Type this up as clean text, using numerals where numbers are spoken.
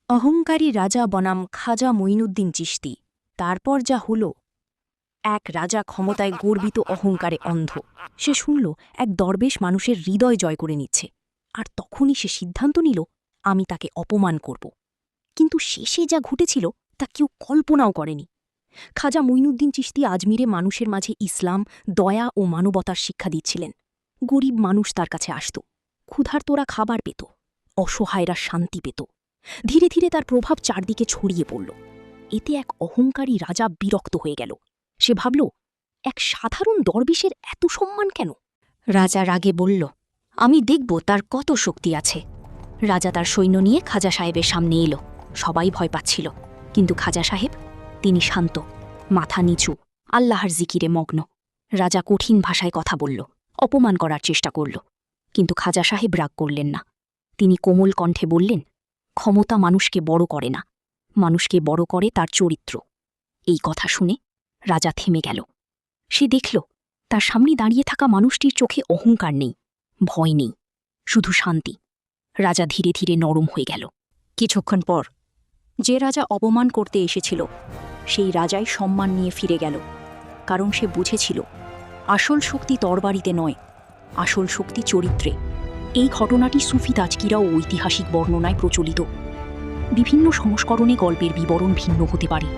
অহংকারী রাজা বনাম খাজা মঈনুদ্দিন চিশতি। তারপর যা হল, এক রাজা ক্ষমতায় গর্বিত, অহংকারে অন্ধ। সে শুনল এক দরবেশ মানুষের হৃদয় জয় করে নিচ্ছে, আর তখনই সে সিদ্ধান্ত নিল, আমি তাকে অপমান করব। কিন্তু শেষে যা ঘটেছিল তা কেউ কল্পনাও করেনি। খাজা মঈনুদ্দিন চিশতি আজমিরে মানুষের মাঝে ইসলাম, দয়া ও মানবতার শিক্ষা দিচ্ছিলেন। গরিব মানুষ তার কাছে আসত, ক্ষুধার্তরা খাবার পেত, অসহায়রা শান্তি পেত। ধীরে ধীরে তার প্রভাব চারদিকে ছড়িয়ে পড়ল। এতে এক অহংকারী রাজা বিরক্ত হয়ে গেল। সে ভাবল, এক সাধারণ দরবেশের এত সম্মান কেন? রাজা রাগে বলল, আমি দেখব তার কত শক্তি আছে। রাজা তার সৈন্য নিয়ে খাজা সাহেবের সামনে এলো। সবাই ভয় পাচ্ছিল, কিন্তু খাজা সাহেব, তিনি শান্ত, মাথা নিচু, আল্লাহর জিকিরে মগ্ন। রাজা কঠিন ভাষায় কথা বলল, অপমান করার চেষ্টা করল, কিন্তু খাজা সাহেব রাগ করলেন না। তিনি কোমল কণ্ঠে বললেন, ক্ষমতা মানুষকে বড় করে না, মানুষকে বড় করে তার চরিত্র। এই কথা শুনে রাজা থেমে গেল। সে দেখল, তার সামনে দাঁড়িয়ে থাকা মানুষটির চোখে অহংকার নেই, ভয় নেই, শুধু শান্তি। রাজা ধীরে ধীরে নরম হয়ে গেল। কিছুক্ষণ পর যে রাজা অপমান করতে এসেছিল, সেই রাজাই সম্মান নিয়ে ফিরে গেল, কারণ সে বুঝেছিল আসল শক্তি তরবারিতে নয়, আসল শক্তি চরিত্রে। এই ঘটনাটি সুফি তাজকিরা ও ঐতিহাসিক বর্ণনায় প্রচলিত। বিভিন্ন সংস্করণে গল্পের বিবরণ ভিন্ন হতে পারে,